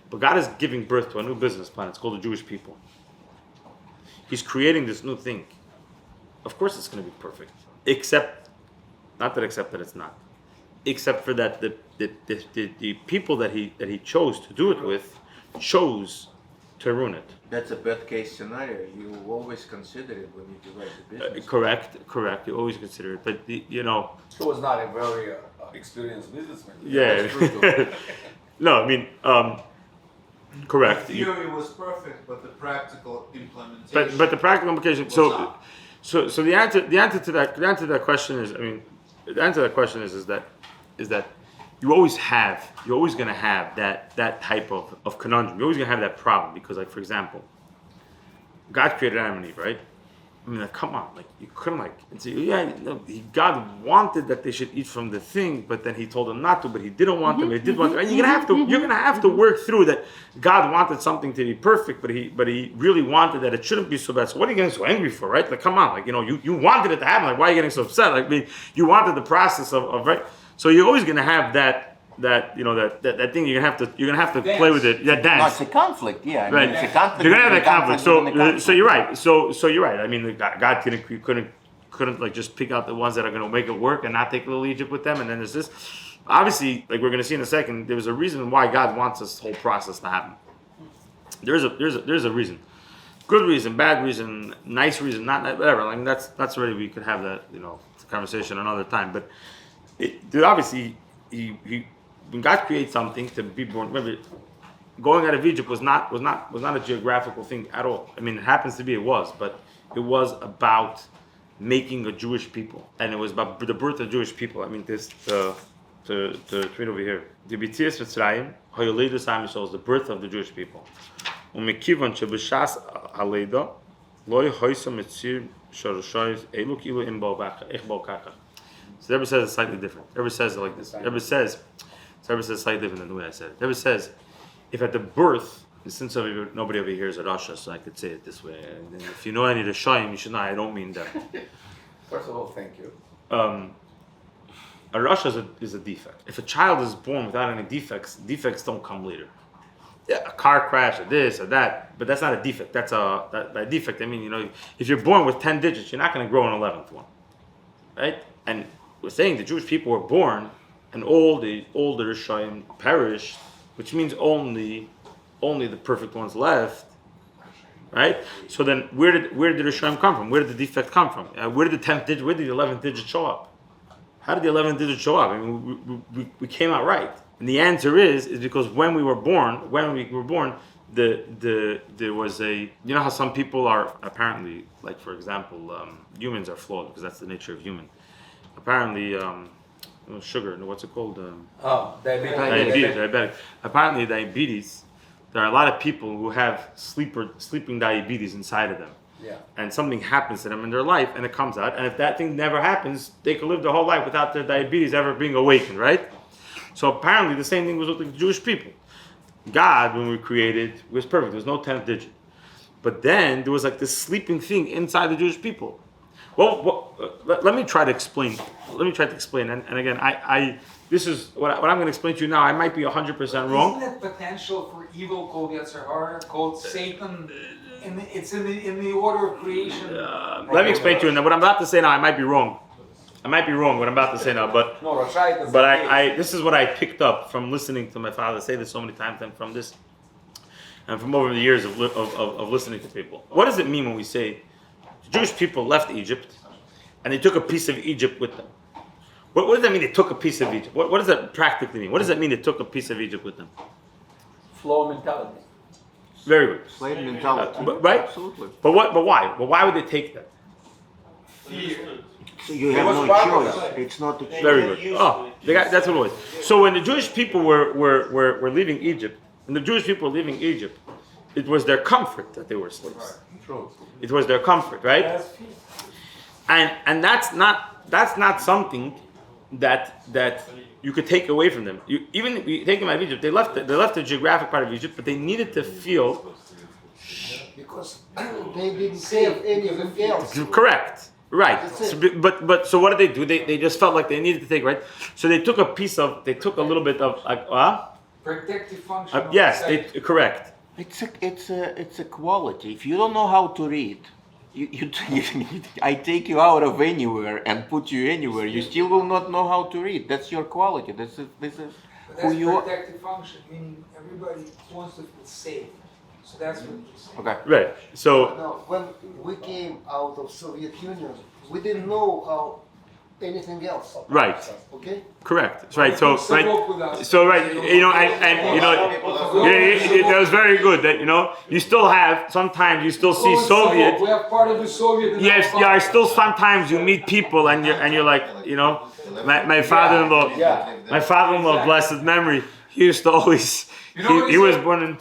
But God is giving birth to a new business plan. It's called the Jewish people. He's creating this new thing. Of course it's going to be perfect. Except that it's not. Except for that the people that he chose to do it with chose to ruin it. That's a bad case scenario. You always consider it when you devise a business. Correct. You always consider it, but He was not a very experienced businessman. Yeah. No, I mean, correct. The theory was perfect, but the practical implementation. But the practical implication. was So not. the answer to that question is, the answer to that question is that you're always going to have that type of conundrum. You're always going to have that problem because, like, for example, God created Adam and Eve, right? I mean, like, come on, like, you couldn't and say, God wanted that they should eat from the thing, but then He told them not to, but He didn't want them. He did want them. And you're gonna have to work through that. God wanted something to be perfect, but He really wanted that it shouldn't be so bad. So what are you getting so angry for, right? Like, come on, you wanted it to happen. Like, why are you getting so upset? Like, I mean, you wanted the process of right. So you're always gonna have that thing. You're gonna have to play with it. Yeah, dance. No, it's a conflict. Yeah, Right. it's a conflict. You're gonna have that conflict. conflict. So you're right. So you're right. I mean, God couldn't like just pick out the ones that are gonna make it work and not take little Egypt with them. And then there's this. Obviously, like we're gonna see in a second, there was a reason why God wants this whole process to happen. There's a reason. Good reason, bad reason, nice reason, not whatever. Like that's already, we could have that conversation another time. But obviously when God creates something to be born, remember, going out of Egypt was not a geographical thing at all. I mean, it happens to be, it was, but it was about making a Jewish people, and it was about the birth of Jewish people. I mean, this to read over here. The B'tzias Mitzrayim, Hayoleidus Am Yisrael, is the birth of the Jewish people. Umekivan sheb'shas haleida lo hoysa mitzir shoroshoyz elu kilu im bo kaka. So the Rebbe says it's slightly different. The Rebbe says it like this. The Rebbe says slightly different than the way I said it. The Rebbe says, if at the birth, since nobody over here is a Rasha, so I could say it this way. And if you know any Rashayim, you should know I don't mean that. First of all, thank you. A Rasha is a defect. If a child is born without any defects don't come later. Yeah, a car crash, or this, or that, but that's not a defect. By defect, I mean, if you're born with 10 digits, you're not going to grow an 11th one. Right? And we're saying the Jewish people were born, and all the older Rishayim perished, which means only the perfect ones left, right? So then, where did the Rishayim come from? Where did the defect come from? Where did the 10th digit? Where did the 11th digit show up? How did the 11th digit show up? I mean, we came out right, and the answer is because when we were born, there was a, you know how some people are apparently, like for example, humans are flawed because that's the nature of human. Apparently, sugar, what's it called? Diabetes. Apparently, diabetes. There are a lot of people who have sleeping diabetes inside of them. Yeah. And something happens to them in their life, and it comes out. And if that thing never happens, they could live their whole life without their diabetes ever being awakened, right? So apparently, the same thing was with the Jewish people. God, when we created, was perfect. There was no 10th digit. But then there was like this sleeping thing inside the Jewish people. Well, let me try to explain. And again, this is what I'm going to explain to you now. I might be 100% wrong. Isn't it potential for evil called Yetzer Hara, called Satan? It's in the order of creation. Let me explain to you. And what I'm about to say now, I might be wrong. What I'm about to say now, but I this is what I picked up from listening to my father say this so many times, and from this, and from over the years of listening to people. What does it mean when we say the Jewish people left Egypt and they took a piece of Egypt with them? What does that mean? They took a piece of Egypt. What does that practically mean? What does that mean? They took a piece of Egypt with them? Flow mentality. Very good. Slave mentality. Right? Absolutely. But why? But why would they take that? So you have no choice. It's not a choice. Very good. Oh, that's what it was. So when the Jewish people were leaving Egypt, it was their comfort that they were slaves. True. It was their comfort, right? And that's not something that you could take away from them. Even if you take them out of Egypt, they left the geographic part of Egypt, but they needed to feel because they didn't save anything else. correct. Right. So what did they do? They just felt like they needed to take, right? So they took a little bit of Protective function. yes, correct. It's a quality. If you don't know how to read, I take you out of anywhere and put you anywhere. You still will not know how to read. That's your quality. This is who you are. Protective function, meaning everybody wants to feel safe. So that's what you're saying. Okay. Right. So Now, when we came out of Soviet Union, we didn't know how anything else. right. Okay? Correct. That's right. So Spoke right. with us. So right. That was very good. That you still have sometimes you still see Soviet. We have part of the Soviet. Yes, yeah. I still sometimes you meet people and you're like my father-in-law. My father-in-law, blessed memory, he used to always. He was born in.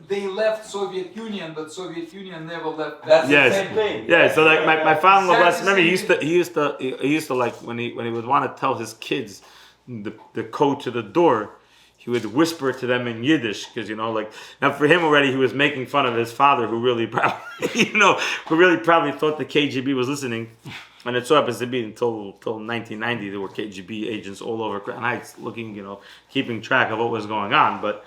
They left Soviet Union, but Soviet Union never left. That's Yes. the same thing. Yeah, so like my father-in-law, blessed Exactly. memory, he used to like when he would want to tell his kids the code to the door, he would whisper to them in Yiddish because now for him already he was making fun of his father who really probably thought the KGB was listening, and it so happens to be until 1990 there were KGB agents all over Crown Heights looking keeping track of what was going on, but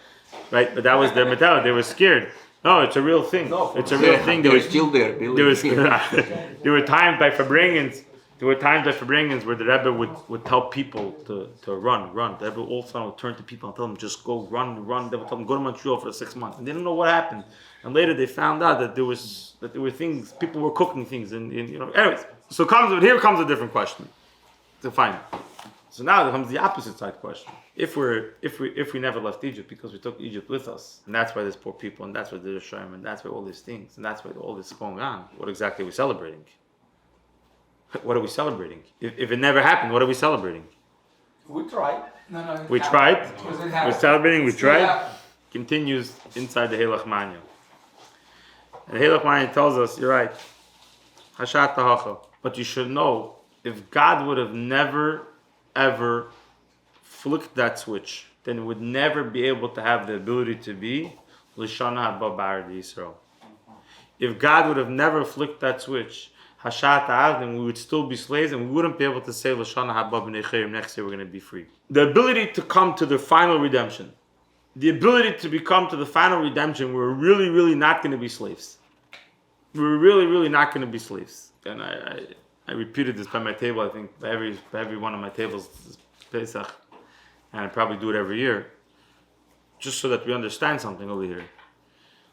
that was their mentality. They were scared. No, it's a real thing. It's a real thing. They're still there. There were times by Farbrengens. Where the Rebbe would tell people to run. The Rebbe all of a sudden would turn to people and tell them just go run. They would tell them go to Montreal for 6 months, and they didn't know what happened. And later they found out that there were things, people were cooking things, and anyways. So here comes a different question to find. So now there comes the opposite side question. If we never left Egypt because we took Egypt with us, and that's why there's poor people, and that's why there's Shem, and that's why all these things, and that's why all this is going on, what exactly are we celebrating? What are we celebrating? If it never happened, what are we celebrating? We tried. No. We tried. We're celebrating. We tried. Yeah. Continues inside the Helach Manya. And the Helach Manya tells us, you're right. Hashat tahacha. But you should know, if God would have never ever flicked that switch, then it would never be able to have the ability to be Lishana Haba Bar Yisrael. If God would have never flicked that switch, then we would still be slaves and we wouldn't be able to say Lashana Haba B'nei Chayim, next year we're going to be free. The ability to come to the final redemption, we're really, really not going to be slaves. We're really, really not going to be slaves. And I repeated this by my table, I think, by every one of my tables this Pesach, and I probably do it every year, just so that we understand something over here.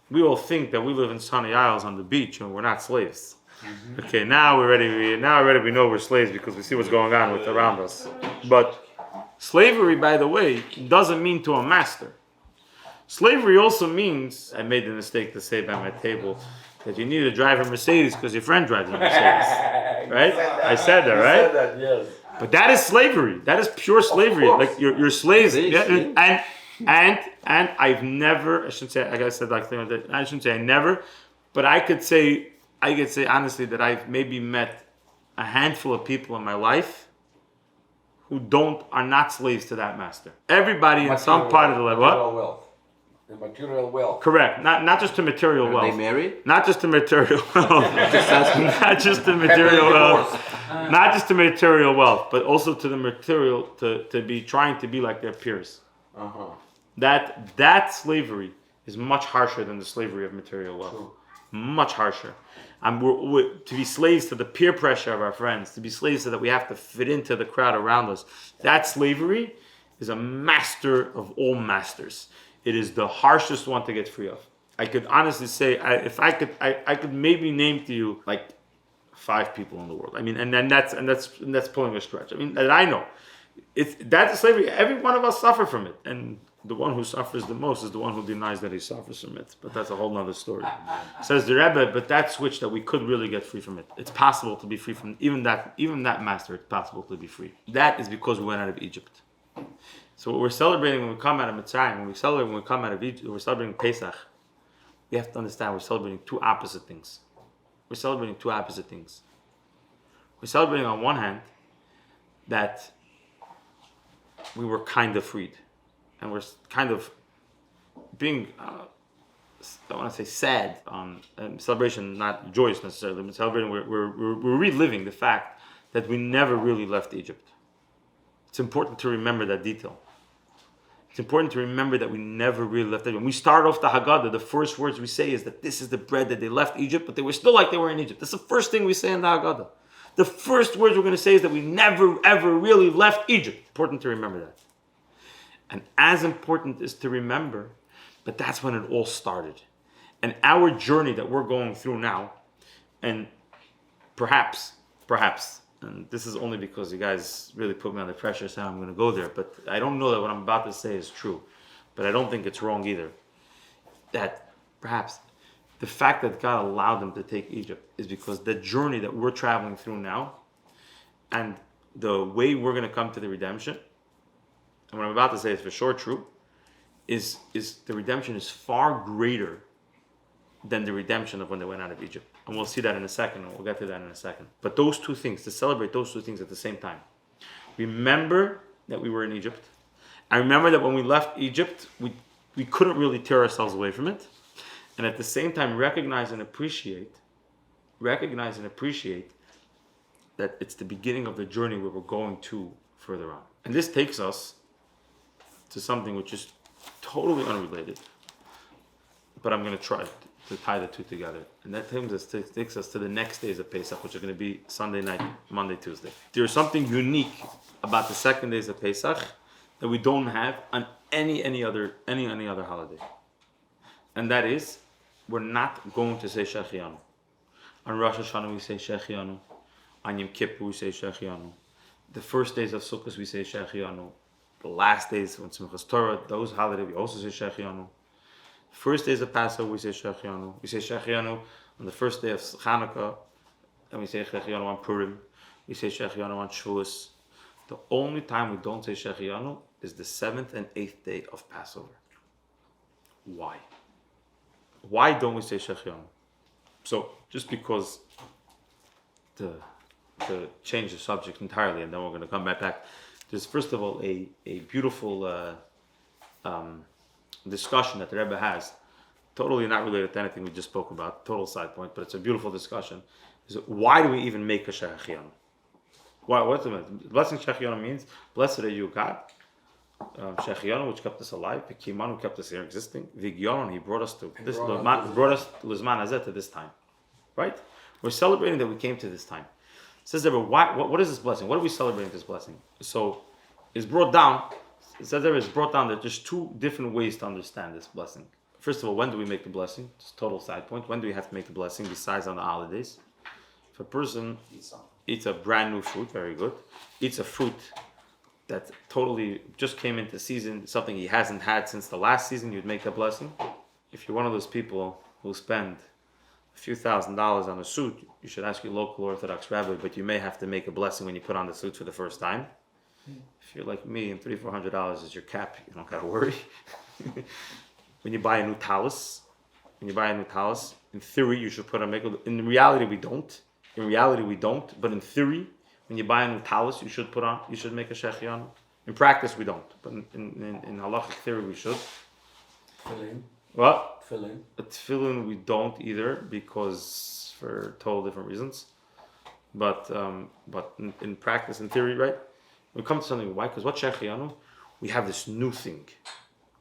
We all think that we live in sunny isles on the beach and we're not slaves. Mm-hmm. Okay, now we know we're slaves because we see what's going on around us. But slavery, by the way, doesn't mean to a master. Slavery also means, I made the mistake to say by my table, that you need to drive a Mercedes because your friend drives a Mercedes. Right? I said that, right? You said that, yes. But that is slavery. That is pure slavery. Like you're slaves. Yeah, and I've never, I shouldn't say, like I said, like I shouldn't say I never, but I could say honestly that I've maybe met a handful of people in my life who are not slaves to that master. Everybody in some part of the life. What? Material wealth. The material wealth. Correct. Not just to material wealth. Are they married? Not just to material wealth. Not just to material wealth. Not just to material wealth, but also to the material to be trying to be like their peers. Uh-huh. That slavery is much harsher than the slavery of material wealth. True. Much harsher. And to be slaves to the peer pressure of our friends, to be slaves so that we have to fit into the crowd around us. That slavery is a master of all masters. It is the harshest one to get free of. I could honestly say, if I could maybe name to you like 5 people in the world. I mean, and that's pulling a stretch. I mean, that I know. That's slavery. Every one of us suffer from it, and the one who suffers the most is the one who denies that he suffers from it. But that's a whole nother story. Says the Rebbe, but that switch that we could really get free from it. It's possible to be free from even that master. It's possible to be free. That is because we went out of Egypt. So what we're celebrating when we come out of Mitzrayim, when we come out of Egypt, we're celebrating Pesach. We have to understand we're celebrating 2 opposite things. We're celebrating 2 opposite things. We're celebrating on one hand that we were kind of freed. And we're kind of being, I want to say sad, celebration, not joyous necessarily, but celebrating, we're reliving the fact that we never really left Egypt. It's important to remember that detail. It's important to remember that we never really left Egypt. When we start off the Haggadah, the first words we say is that this is the bread that they left Egypt, but they were still like they were in Egypt. That's the first thing we say in the Haggadah. The first words we're going to say is that we never, ever really left Egypt. Important to remember that. And as important is to remember, but that's when it all started. And our journey that we're going through now, and perhaps, and this is only because you guys really put me under pressure, so I'm going to go there, but I don't know that what I'm about to say is true, but I don't think it's wrong either. That perhaps the fact that God allowed them to take Egypt is because the journey that we're traveling through now, and the way we're going to come to the redemption, and what I'm about to say is for sure true, is the redemption is far greater than the redemption of when they went out of Egypt. And we'll see that in a second, and we'll get to that in a second. But those 2 things, to celebrate those 2 things at the same time. Remember that we were in Egypt. And remember that when we left Egypt, we couldn't really tear ourselves away from it. And at the same time, recognize and appreciate that it's the beginning of the journey where we're going to further on. And this takes us to something which is totally unrelated, but I'm going to try to tie the 2 together. And that takes us to the next days of Pesach, which are going to be Sunday night, Monday, Tuesday. There's something unique about the 2nd days of Pesach that we don't have on any other holiday. And that is, we're not going to say Shechianu. On Rosh Hashanah we say Shechianu. On Yom Kippur we say Shechianu. The first days of Sukkot we say Shechianu. The last days when Simchas Torah, those holidays, we also say Shechianu. First days of Passover, we say Shechianu. We say Shechianu on the first day of Chanukah, and we say Shechianu on Purim. We say Shechianu on Shavuos. The only time we don't say Shechianu is the 7th and 8th day of Passover. Why? Why don't we say Shechianu? So, just because to change the subject entirely, and then we're going to come back. There's first of all a beautiful discussion that the Rebbe has, totally not related to anything we just spoke about, total side point, but it's a beautiful discussion. Is why do we even make a Shechianu? What's the blessing Shechianu means? Blessed are you, God. Shechianu, which kept us alive. Kiman, who kept us here existing. Vigyon, he brought us to this. Brought us Lizman Hazeh to this time, right? We're celebrating that we came to this time. Says there, what is this blessing? What are we celebrating this blessing? So it's brought down. It says there, it's brought down that there's 2 different ways to understand this blessing. First of all, when do we make the blessing? Just total side point. When do we have to make the blessing besides on the holidays? If a person eats a brand new fruit, very good, eats a fruit that totally just came into season, something he hasn't had since the last season, you'd make the blessing. If you're one of those people who spend a few $1,000s on a suit, you should ask your local orthodox rabbi, but you may have to make a blessing when you put on the suit for the first time. If you're like me and $300-400 is your cap, you don't gotta worry. When you buy a new talus, in theory you should put on makeup. In reality we don't. But in theory, when you buy a new talus, you should make a shechianu. In practice we don't, but in halachic theory we should. Tefillin. What? Tefillin. Tefillin we don't either, because for totally different reasons. But in practice, in theory, right? When we come to something, why? Because what shechianu? We have this new thing.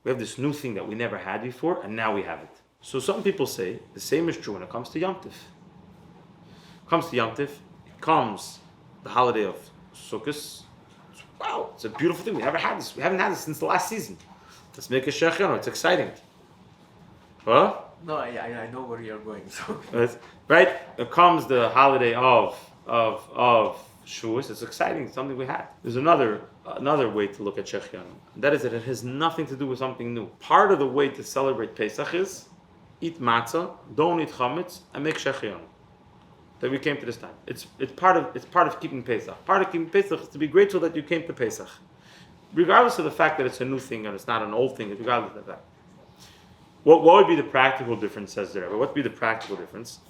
We have this new thing that we never had before, and now we have it. So some people say the same is true when it comes to Yom Tif. It comes the holiday of Sukkot. Wow, it's a beautiful thing. We never had this. We haven't had this since the last season. Let's make a shechianu. It's exciting. Huh? No, I know where you're going. So. Right? It comes the holiday of Shavuos. It's exciting. It's something we had. There's another way to look at shechianu. That is that it has nothing to do with something new. Part of the way to celebrate Pesach is eat matzah, don't eat chametz, and make shechianu. That we came to this time. It's part of keeping Pesach. Part of keeping Pesach is to be grateful that you came to Pesach, regardless of the fact that it's a new thing and it's not an old thing. Regardless of that. What would be the practical difference? Says the Rebbe. What would be the practical difference?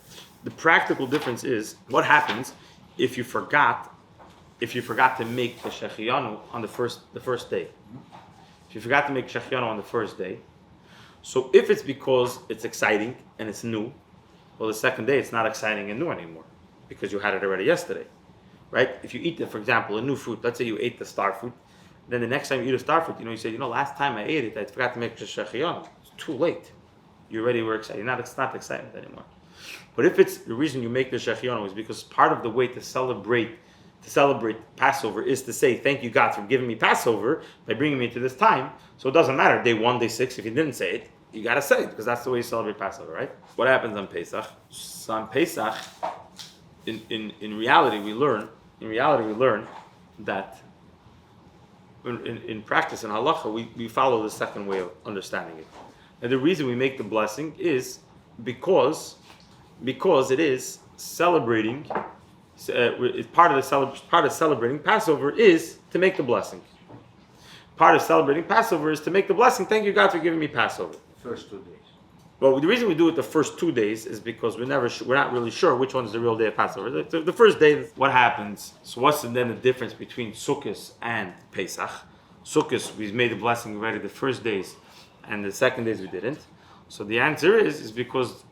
The practical difference is what happens if you forgot to make the shechianu on the first day. If you forgot to make shechianu on the first day, so if it's because it's exciting and it's new, well, the second day it's not exciting and new anymore because you had it already yesterday, right? If you eat, for example, a new fruit, let's say you ate the star fruit, then the next time you eat a star fruit, you say, last time I ate it, I forgot to make shechianu. It's too late. You already were excited. It's not excitement anymore. But if it's the reason you make the shechianu is because part of the way to celebrate Passover is to say, thank you God for giving me Passover by bringing me to this time. So it doesn't matter, day 1, day 6, if you didn't say it, you got to say it because that's the way you celebrate Passover, right? What happens on Pesach? So on Pesach, in reality we learn that in practice, in halacha, we follow the second way of understanding it. And the reason we make the blessing is because it is celebrating. Part of celebrating Passover is to make the blessing. Part of celebrating Passover is to make the blessing. Thank you God for giving me Passover. First 2 days. Well, the reason we do it the first 2 days is because we're not really sure which one is the real day of Passover. The first day, what happens? So what's then the difference between Sukkot and Pesach? Sukkot, we made the blessing already the first days, and the second days we didn't. So the answer is because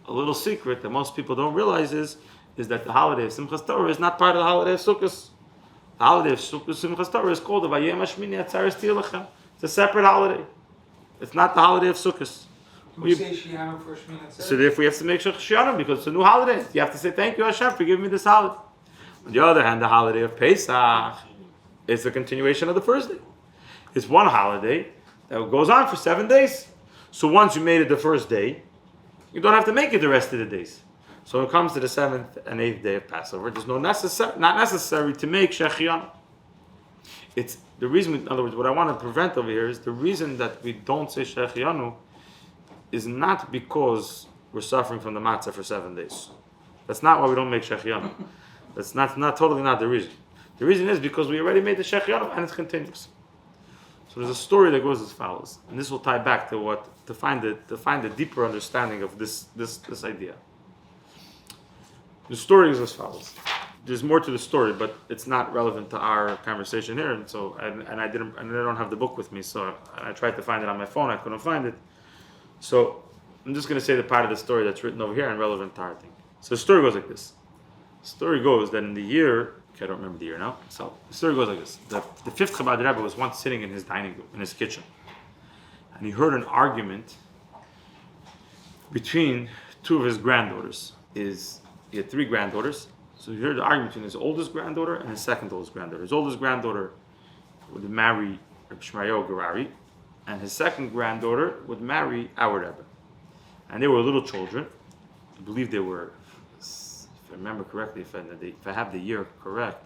a little secret that most people don't realize is that the holiday of Simchas Torah is not part of the holiday of Sukkot. The holiday of Simchas Torah is called the Vayem Hashmini Atzares Tielachem. It's a separate holiday. It's not the holiday of Sukkot. We say Shianu for Shmini Atzeres. So therefore, you have to make Shianu because it's a new holiday. You have to say thank you Hashem for giving me this holiday. On the other hand, the holiday of Pesach is the continuation of the first day. It's one holiday that goes on for 7 days. So once you made it the first day, you don't have to make it the rest of the days. So when it comes to the 7th and 8th day of Passover, there's not necessary to make shechianu. It's the reason. In other words, what I want to prevent over here is the reason that we don't say shechianu is not because we're suffering from the matzah for 7 days. That's not why we don't make shechianu. That's not totally not the reason. The reason is because we already made the shechianu and it's continuous. So there's a story that goes as follows, and this will tie back to find the deeper understanding of this idea. The story is as follows. There's more to the story, but it's not relevant to our conversation here. And so, I don't have the book with me, so I tried to find it on my phone. I couldn't find it. So I'm just going to say the part of the story that's written over here and relevant to our thing. So the story goes like this. The story goes that in the year, I don't remember the year now. So the story goes like this: the 5th Chabad Rebbe was once sitting in his dining room, in his kitchen, and he heard an argument between two of his granddaughters. He had 3 granddaughters. So he heard the argument between his oldest granddaughter and his second oldest granddaughter. His oldest granddaughter would marry Rabbi Shmayo Gerari, and his second granddaughter would marry our Rebbe. And they were little children. I believe they were, if I remember correctly, if I have the year correct,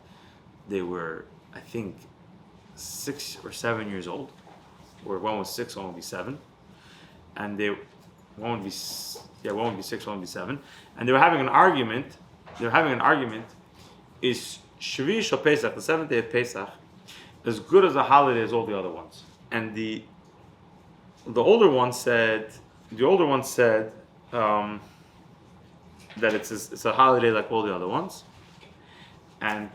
they were, I think, 6 or 7 years old, or one was 6, one would be 7, and one would be 6, one would be 7, and they were having an argument. Is Shvi of Pesach, the 7th day of Pesach, as good as a holiday as all the other ones? And the older one said that it's a holiday like all the other ones, and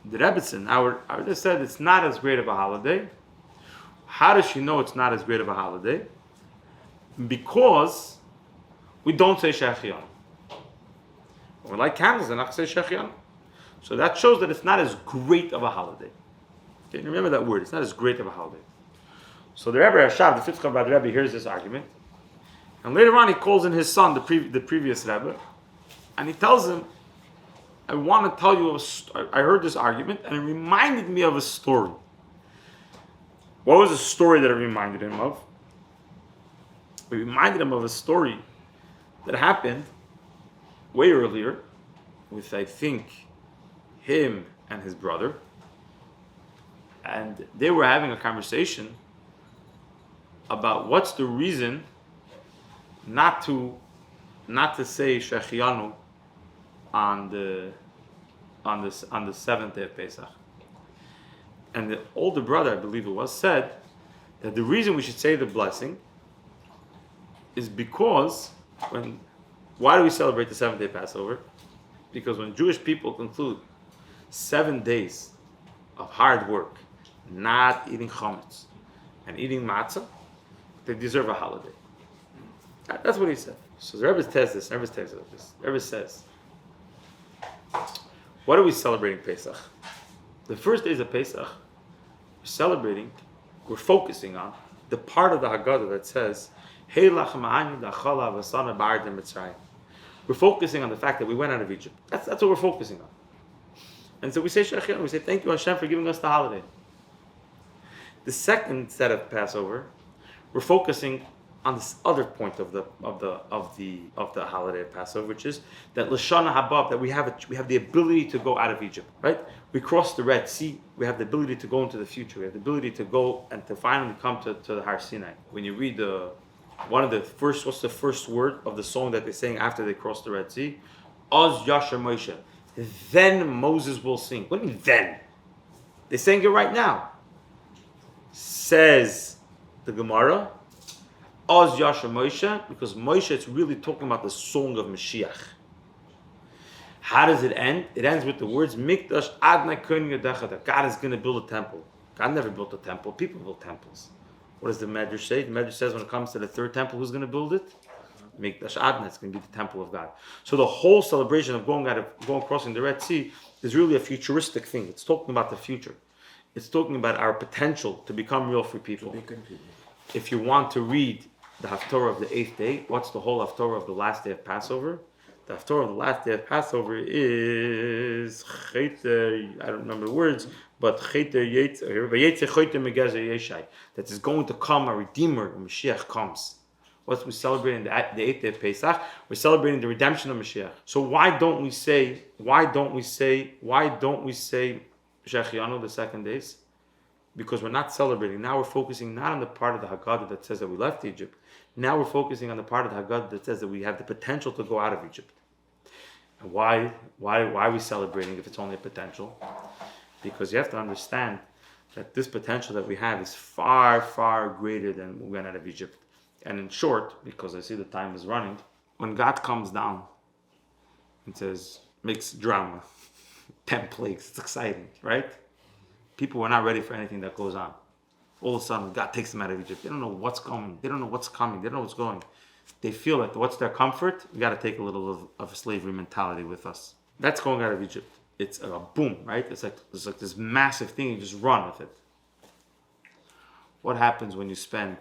the Rebbe just said it's not as great of a holiday. How does she know it's not as great of a holiday? Because we don't say Shechianu. When we light candles, and not say Shechianu. So that shows that it's not as great of a holiday. Okay, remember that word. It's not as great of a holiday. So the Rebbe Rashab, the fifth Chabad Rebbe, hears this argument, and later on he calls in his son, the previous Rebbe, and he tells him, "I want to tell you I heard this argument, and it reminded me of a story." What was the story that it reminded him of? It reminded him of a story that happened way earlier with, I think, him and his brother, and they were having a conversation about what's the reason not to say Shechianu on the 7th day of Pesach. And the older brother, I believe it was, said that the reason we should say the blessing is because why do we celebrate the 7th day Passover? Because when Jewish people conclude 7 days of hard work, not eating chametz and eating matzah, they deserve a holiday. That's what he said. So the Rebbe says this. The Rebbe says, what are we celebrating Pesach? The first days of Pesach, we're focusing on the part of the Haggadah that says, we're focusing on the fact that we went out of Egypt. That's what we're focusing on. And so we say Shechianu, we say thank you Hashem for giving us the holiday. The second set of Passover, we're focusing on this other point of the holiday of Passover, which is that Lashana Haba, that we have the ability to go out of Egypt, right? We crossed the Red Sea. We have the ability to go into the future. We have the ability to go and to finally come to the Har Sinai. When you read what's the first word of the song that they sang after they crossed the Red Sea? Oz Yasher Moshe. Then Moses will sing. What do you mean then? They sang it right now. Says the Gemara, Oz Yasher Moshe, because Moshe, it's really talking about the song of Mashiach. How does it end? It ends with the words, Mikdash Adna Kohen Yodechad. God is going to build a temple. God never built a temple. People build temples. What does the Medrash say? The Medrash says when it comes to the third temple, who's going to build it? Mikdash Adna. It's going to be the temple of God. So the whole celebration of going crossing the Red Sea is really a futuristic thing. It's talking about the future. It's talking about our potential to become real free people. If you want to read the Haftorah of the 8th day, what's the whole Haftorah of the last day of Passover? The Haftorah of the last day of Passover is Cheter, I don't remember the words, but Cheter Yetzer Cheter Megezer Yeshai, that is going to come a Redeemer when Mashiach comes. What's we celebrating the 8th day of Pesach? We're celebrating the redemption of Mashiach. So why don't we say Shechianu the 2nd days? Because we're not celebrating. Now we're focusing not on the part of the Haggadah that says that we left Egypt. Now we're focusing on the part of the Haggadah that says that we have the potential to go out of Egypt. And why are we celebrating if it's only a potential? Because you have to understand that this potential that we have is far, far greater than we went out of Egypt. And in short, because I see the time is running, when God comes down and says, makes drama, 10 plagues, it's exciting, right? People were not ready for anything that goes on. All of a sudden, God takes them out of Egypt. They don't know what's coming. They don't know what's coming. They don't know what's going. They feel like, what's their comfort? We got to take a little of a slavery mentality with us. That's going out of Egypt. It's a boom, right? It's like this massive thing. You just run with it. What happens when you spend,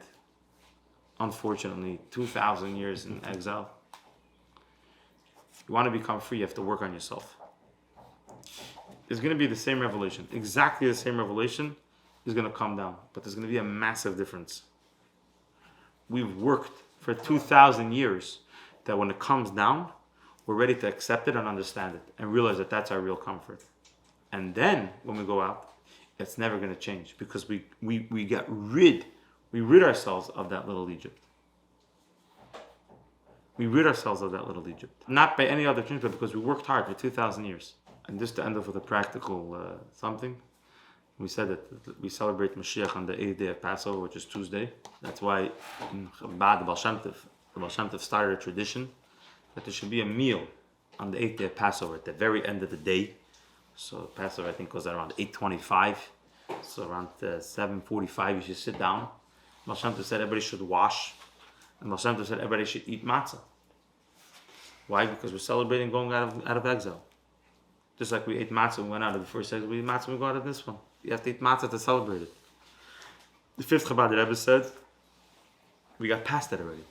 unfortunately, 2,000 years in exile? You want to become free, you have to work on yourself. There's going to be the same revelation. Exactly the same revelation is going to come down. But there's going to be a massive difference. We've worked for 2,000 years that when it comes down, we're ready to accept it and understand it and realize that that's our real comfort. And then when we go out, That's never going to change because we rid ourselves of that little Egypt. We rid ourselves of that little Egypt. Not by any other means, but because we worked hard for 2,000 years. And just to end off with a practical something, we said that we celebrate Mashiach on the 8th day of Passover, which is Tuesday. That's why in Chabad, the Baal Shem Tov started a tradition that there should be a meal on the 8th day of Passover at the very end of the day. So Passover, I think, goes at around 8:25. So around 7:45, you should sit down. Baal Shem Tov said everybody should wash. And Baal Shem Tov said everybody should eat matzah. Why? Because we're celebrating going out of exile. Just like we ate matzah when we went out of the first exile, we eat matzah when we go out of this one. You have to eat matzah to celebrate it. The 5th Chabad Rebbe said, we got past that already.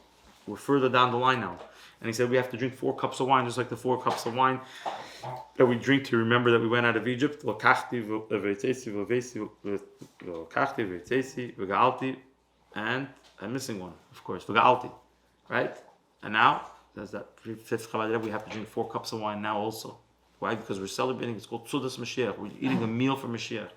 We're further down the line now. And he said we have to drink 4 cups of wine, just like the 4 cups of wine that we drink to remember that we went out of Egypt. And I'm missing one, of course, right? And now, there's that 5th Chabad Rebbe, we have to drink 4 cups of wine now also. Why? Because we're celebrating, it's called Tzudas Mashiach. We're eating a meal for Mashiach.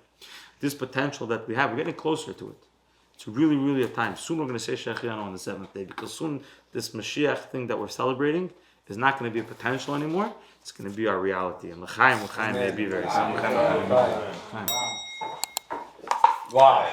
This potential that we have, we're getting closer to it. It's really, really a time. Soon we're going to say Shechianu on the 7th day, because soon this Mashiach thing that we're celebrating is not going to be a potential anymore. It's going to be our reality. And L'chaim may be very soon. Wow.